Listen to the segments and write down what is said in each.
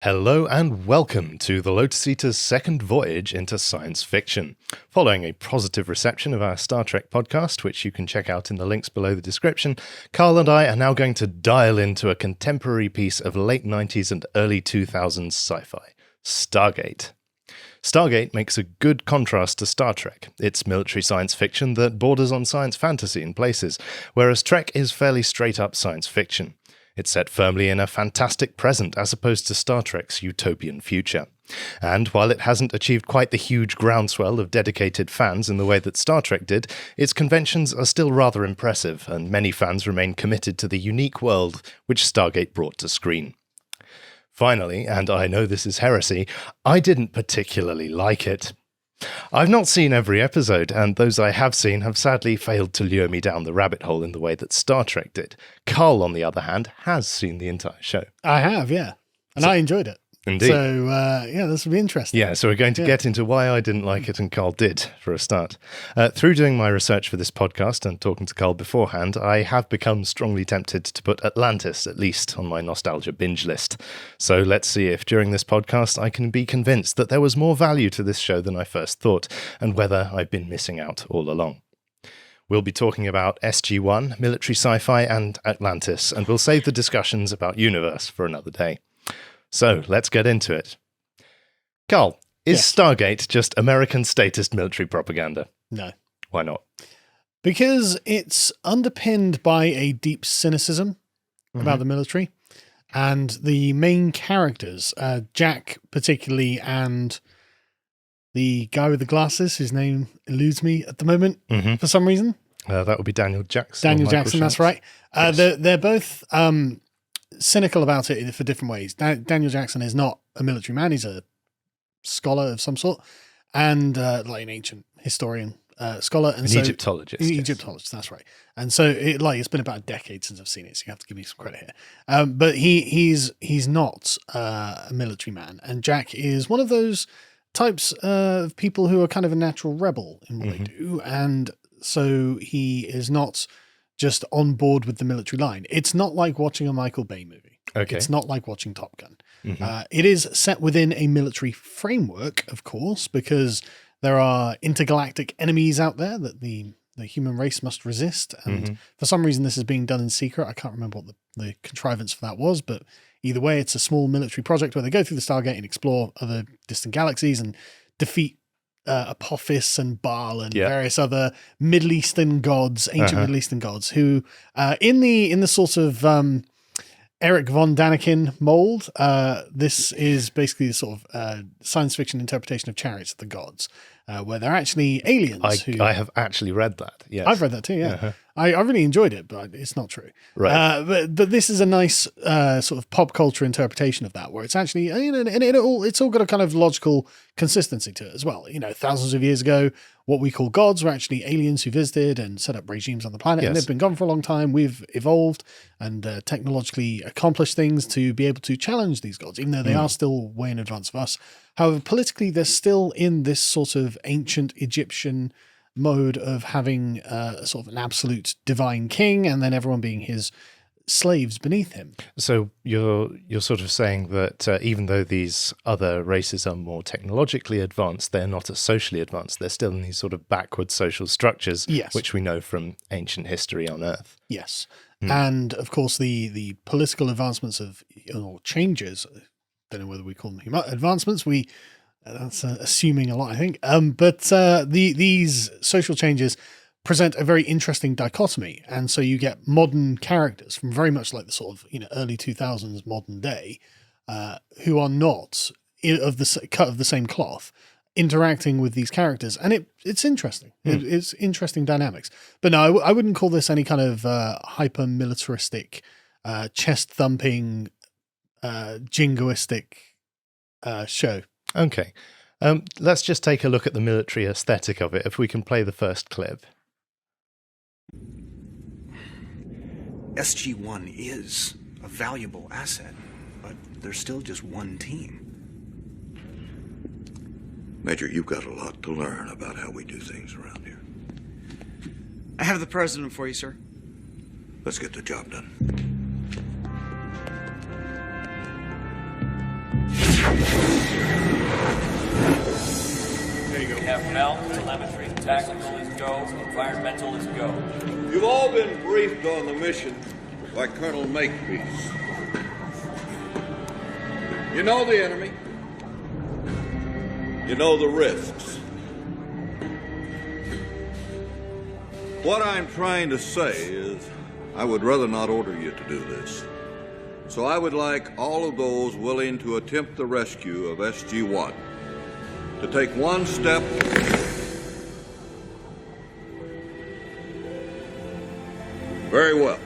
Hello and welcome to the Lotus Eater's second voyage into science fiction. Following a positive reception of our Star Trek podcast, which you can check out in the links below the description, Carl and I are now going to dial into a contemporary piece of late 90s and early 2000s sci-fi, Stargate. Stargate makes a good contrast to Star Trek. It's military science fiction that borders on science fantasy in places, whereas Trek is fairly straight-up science fiction. It's set firmly in a fantastic present as opposed to Star Trek's utopian future. And while it hasn't achieved quite the huge groundswell of dedicated fans in the way that Star Trek did, its conventions are still rather impressive, and many fans remain committed to the unique world which Stargate brought to screen. Finally, and I know this is heresy, I didn't particularly like it. I've not seen every episode, and those I have seen have sadly failed to lure me down the rabbit hole in the way that Star Trek did. Carl, on the other hand, has seen the entire show. I have, yeah. And I enjoyed it. Indeed. So, this will be interesting. Yeah, so we're going to get into why I didn't like it and Carl did, for a start. Through doing my research for this podcast and talking to Carl beforehand, I have become strongly tempted to put Atlantis, at least, on my nostalgia binge list. So let's see if during this podcast I can be convinced that there was more value to this show than I first thought, and whether I've been missing out all along. We'll be talking about SG-1, military sci-fi, and Atlantis, and we'll save the discussions about universe for another day. So, let's get into it. Carl, is Stargate just American statist military propaganda? No. Why not? Because it's underpinned by a deep cynicism about the military, and the main characters, Jack particularly, and the guy with the glasses, his name eludes me at the moment for some reason. That would be Daniel Jackson. Daniel Jackson, that's right. Yes. They're both cynical about it for different ways. Daniel Jackson is not a military man. He's a scholar of some sort, and like an ancient historian, scholar. And Egyptologist. Egyptologist, that's right. And so it's been about a decade since I've seen it, so you have to give me some credit here. But he's not a military man. And Jack is one of those types of people who are kind of a natural rebel in what they do. And so he is not just on board with the military line. It's not like watching a Michael Bay movie. Okay. It's not like watching Top Gun. It is set within a military framework, of course, because there are intergalactic enemies out there that the human race must resist. And for some reason, this is being done in secret. I can't remember what the contrivance for that was, but either way, it's a small military project where they go through the Stargate and explore other distant galaxies and defeat Apophis and Baal and various other Middle Eastern gods, ancient Middle Eastern gods, who in the sort of Eric von Daniken mold, this is basically the sort of science fiction interpretation of Chariots of the Gods, where they're actually aliens. I have actually read that. Yes, I've read that too. Yeah, I really enjoyed it, but it's not true. Right. But this is a nice sort of pop culture interpretation of that, where it's actually and it's all got a kind of logical consistency to it as well. Thousands of years ago, what we call gods were actually aliens who visited and set up regimes on the planet, and they've been gone for a long time. We've evolved and technologically accomplished things to be able to challenge these gods, even though they are still way in advance of us. However, politically, they're still in this sort of ancient Egyptian mode of having sort of an absolute divine king, and then everyone being his slaves beneath him. So you're sort of saying that even though these other races are more technologically advanced, they're not as socially advanced. They're still in these sort of backward social structures, which we know from ancient history on Earth. Yes. And of course, the political advancements or changes, I don't know whether we call them advancements, that's assuming a lot, I think. But these social changes present a very interesting dichotomy. And so you get modern characters from very much like the sort of, early 2000s modern day, who are not cut of the same cloth, interacting with these characters. And it's interesting. It's interesting dynamics. But no, I wouldn't call this any kind of hyper militaristic, chest thumping, jingoistic show. Okay. Let's just take a look at the military aesthetic of it, if we can play the first clip. SG-1 is a valuable asset, but there's still just one team. Major, you've got a lot to learn about how we do things around here. I have the president for you, sir. Let's get the job done. There you go. We have melt, telemetry, tactical is go, environmental is go. You've all been briefed on the mission by Colonel Makepeace. You know the enemy. You know the risks. What I'm trying to say is, I would rather not order you to do this. So I would like all of those willing to attempt the rescue of SG-1 to take one step. Very well.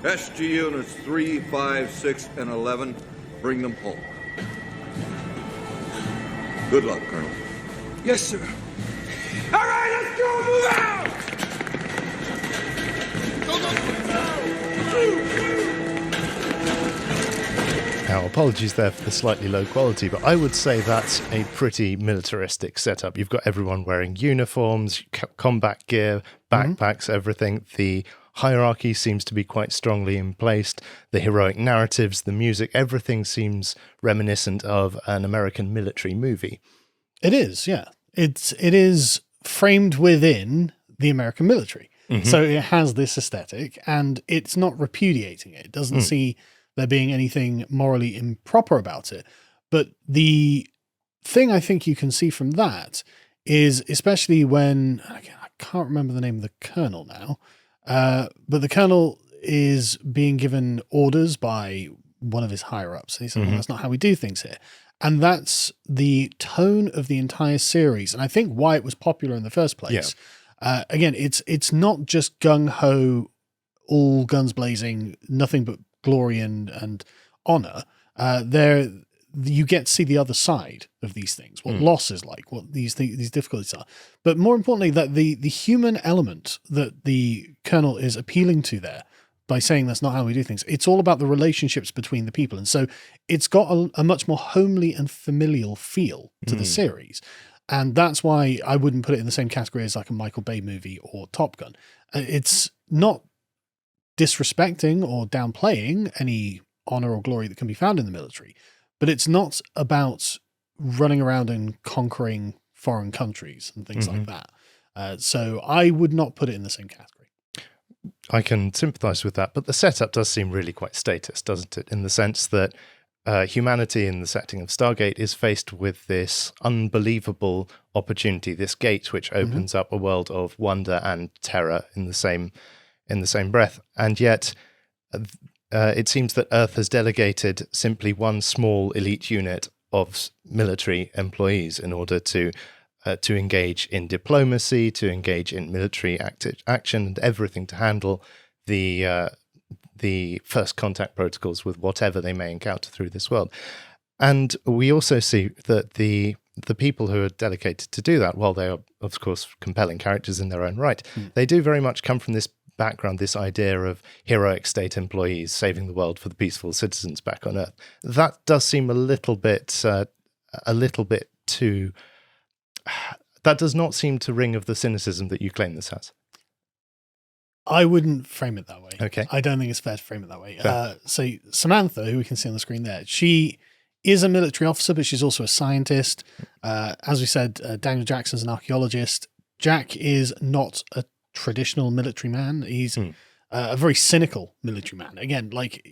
SG units 3, 5, 6, and 11, bring them home. Good luck, Colonel. Yes, sir. All right, let's go. Move out. Now, apologies there for the slightly low quality, but I would say that's a pretty militaristic setup. You've got everyone wearing uniforms, combat gear, backpacks, everything. The hierarchy seems to be quite strongly in place. The heroic narratives, the music, everything seems reminiscent of an American military movie. It is, yeah. It is framed within the American military. So it has this aesthetic, and it's not repudiating it. It doesn't see there being anything morally improper about it. But the thing I think you can see from that is, especially when, I can't remember the name of the colonel now, but the colonel is being given orders by one of his higher-ups. He said, well, that's not how we do things here. And that's the tone of the entire series. And I think why it was popular in the first place. Again, it's not just gung-ho, all guns blazing, nothing but glory and honor. There, you get to see the other side of these things, what loss is like, what these difficulties are. But more importantly, that the human element that the colonel is appealing to there by saying that's not how we do things, it's all about the relationships between the people. And so it's got a much more homely and familial feel to the series. And that's why I wouldn't put it in the same category as like a Michael Bay movie or Top Gun. It's not disrespecting or downplaying any honor or glory that can be found in the military, but it's not about running around and conquering foreign countries and things like that. So I would not put it in the same category. I can sympathize with that, but the setup does seem really quite statist, doesn't it? In the sense that humanity in the setting of Stargate is faced with this unbelievable opportunity, this gate which opens up a world of wonder and terror in the same breath. And yet it seems that Earth has delegated simply one small elite unit of military employees in order to engage in diplomacy, to engage in military action and everything to handle the first contact protocols with whatever they may encounter through this world. And we also see that the people who are dedicated to do that, while they are, of course, compelling characters in their own right, they do very much come from this background, this idea of heroic state employees saving the world for the peaceful citizens back on Earth. That does seem a little bit too... That does not seem to ring of the cynicism that you claim this has. I wouldn't frame it that way. Okay. I don't think it's fair to frame it that way. So Samantha, who we can see on the screen there, she is a military officer, but she's also a scientist. As we said, Daniel Jackson's an archaeologist. Jack is not a traditional military man. He's a very cynical military man. Again, like,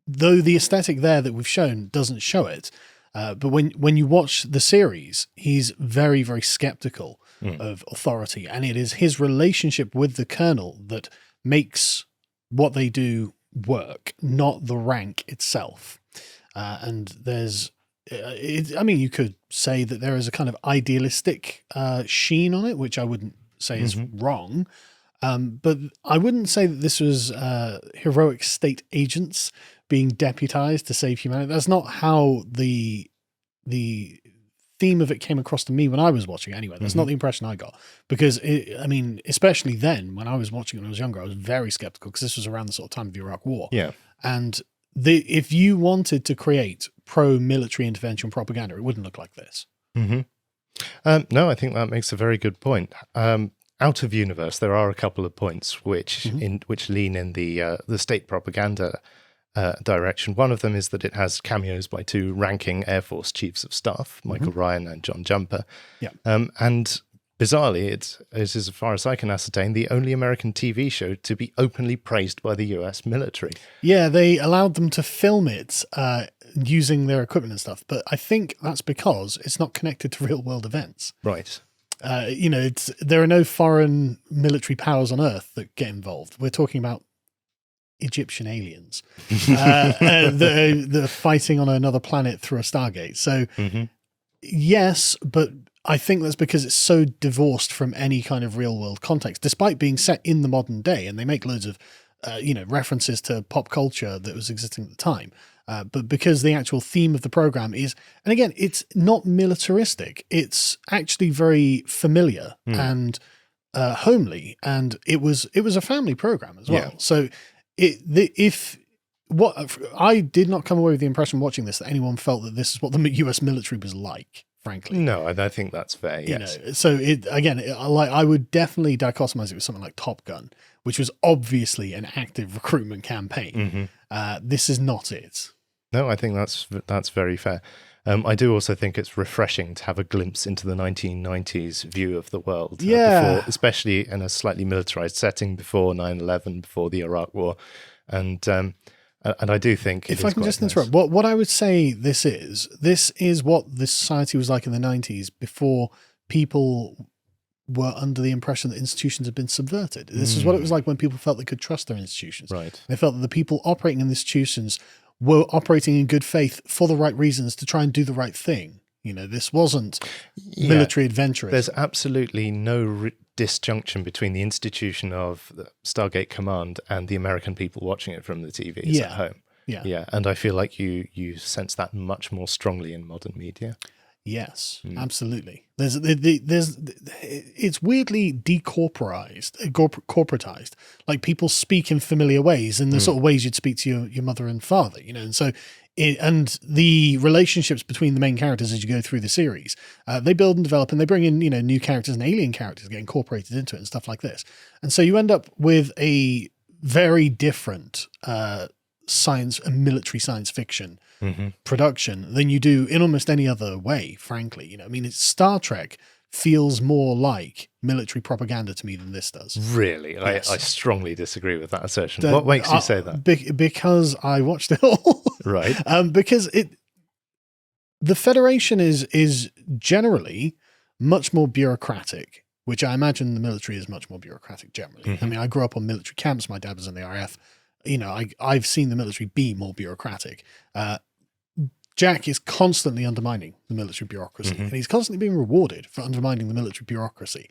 though the aesthetic there that we've shown doesn't show it, but when you watch the series, he's very, very skeptical of authority. And it is his relationship with the colonel that makes what they do work, not the rank itself. And there's, I mean, you could say that there is a kind of idealistic sheen on it, which I wouldn't say is wrong. But I wouldn't say that this was heroic state agents being deputized to save humanity. That's not how the theme of it came across to me when I was watching it anyway. That's not the impression I got. Because, I mean, especially then, when I was watching it when I was younger, I was very skeptical because this was around the sort of time of the Iraq War. Yeah. And if you wanted to create pro-military intervention propaganda, it wouldn't look like this. No, I think that makes a very good point. Out of universe, there are a couple of points which lean in the state propaganda direction. One of them is that it has cameos by two ranking Air Force chiefs of staff, Michael Ryan and John Jumper. Yeah. And bizarrely, it is, as far as I can ascertain, the only American TV show to be openly praised by the US military. Yeah, they allowed them to film it using their equipment and stuff, but I think that's because it's not connected to real world events. Right. There are no foreign military powers on Earth that get involved. We're talking about Egyptian aliens. They're fighting on another planet through a Stargate. So yes, but I think that's because it's so divorced from any kind of real world context, despite being set in the modern day. And they make loads of, references to pop culture that was existing at the time. But because the actual theme of the program is, and again, it's not militaristic. It's actually very familiar and homely. And it was a family program as well. Yeah. So I did not come away with the impression watching this that anyone felt that this is what the US military was like, frankly. No, I think that's fair. Yes. So I would definitely dichotomize it with something like Top Gun, which was obviously an active recruitment campaign. This is not it. No, I think that's very fair. I do also think it's refreshing to have a glimpse into the 1990s view of the world. Before, especially in a slightly militarized setting before 9/11, before the Iraq War. And I do think if I can just interrupt, what I would say this is what the society was like in the 90s before people were under the impression that institutions had been subverted. This is what it was like when people felt they could trust their institutions. Right. They felt that the people operating in institutions were operating in good faith for the right reasons to try and do the right thing. This wasn't military adventurism. There's absolutely no disjunction between the institution of the Stargate Command and the American people watching it from the TVs at home. Yeah. And I feel like you sense that much more strongly in modern media. Yes, absolutely. It's weirdly corporatized. Like people speak in familiar ways, in the sort of ways you'd speak to your mother and father, and so and the relationships between the main characters as you go through the series, they build and develop, and they bring in new characters and alien characters get incorporated into it and stuff like this, and so you end up with a very different science and military science fiction production than you do in almost any other way, frankly. It's Star Trek feels more like military propaganda to me than this does. Really? Yes. I strongly disagree with that assertion. What makes you say that? Because I watched it all. Right. Because the Federation is generally much more bureaucratic, which I imagine the military is much more bureaucratic generally. I grew up on military camps. My dad was in the RAF. I've seen the military be more bureaucratic. Jack is constantly undermining the military bureaucracy, and he's constantly being rewarded for undermining the military bureaucracy.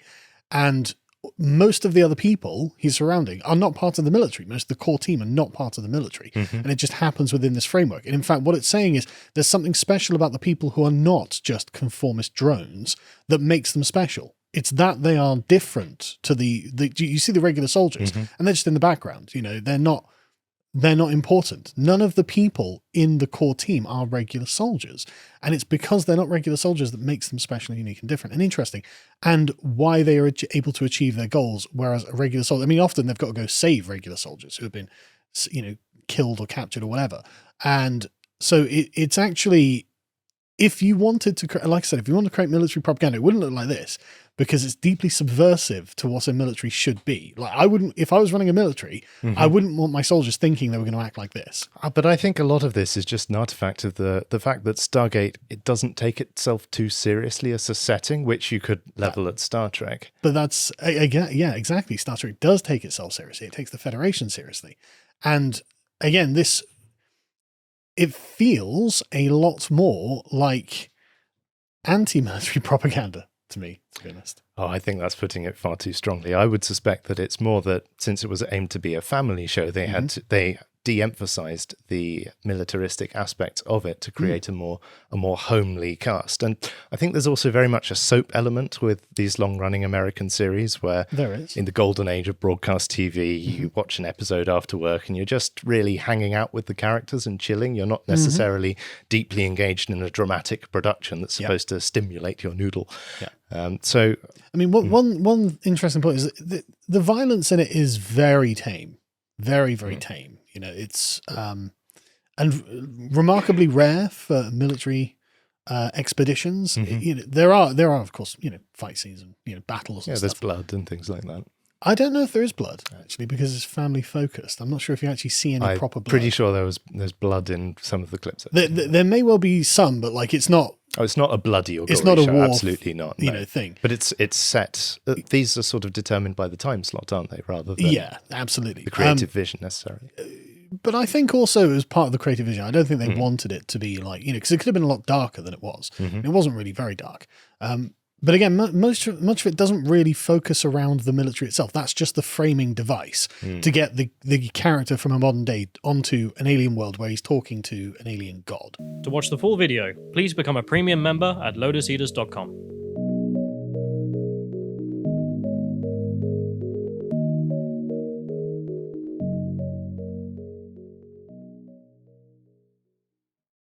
And most of the other people he's surrounding are not part of the military. Most of the core team are not part of the military. And it just happens within this framework. And in fact, what it's saying is there's something special about the people who are not just conformist drones that makes them special. It's that they are different to you see the regular soldiers, and they're just in the background. They're not important. None of the people in the core team are regular soldiers. And it's because they're not regular soldiers that makes them special and unique and different and interesting, and why they are able to achieve their goals. Whereas a regular soldier, often they've got to go save regular soldiers who have been, killed or captured or whatever. And so it's actually, if you wanted to, like I said, if you want to create military propaganda, it wouldn't look like this, because it's deeply subversive to what a military should be. Like if I was running a military, I wouldn't want my soldiers thinking they were going to act like this. But I think a lot of this is just an artifact of the fact that Stargate, it doesn't take itself too seriously as a setting, which you could level at Star Trek. But that's, again, yeah, exactly. Star Trek does take itself seriously. It takes the Federation seriously. And again, it feels a lot more like anti-military propaganda to me, to be honest. Oh, I think that's putting it far too strongly. I would suspect that it's more that since it was aimed to be a family show, they de-emphasized the militaristic aspect of it to create a more homely cast. And I think there's also very much a soap element with these long-running American series where there is. In the golden age of broadcast TV, you watch an episode after work and you're just really hanging out with the characters and chilling. You're not necessarily deeply engaged in a dramatic production that's supposed to stimulate your noodle. So, one interesting point is that the violence in it is very tame, very, very tame. It's and remarkably rare for military expeditions. There are of course fight scenes and battles. And there's stuff. blood and things like that. I don't know if there is blood actually because it's family focused. I'm not sure if you actually see any proper blood. Pretty sure there's blood in some of the clips. There may well be some, but like it's not. Oh, it's not a bloody or it's gory not a show. war, Absolutely not. No. Thing. But it's set. These are sort of determined by the time slot, aren't they? Rather than absolutely the creative vision necessarily. But I think also as part of the creative vision, I don't think they wanted it to be like because it could have been a lot darker than it was. It wasn't really very dark. But again, much of it doesn't really focus around the military itself. That's just the framing device to get the character from a modern day onto an alien world where he's talking to an alien god. To watch the full video, please become a premium member at lotuseaters.com.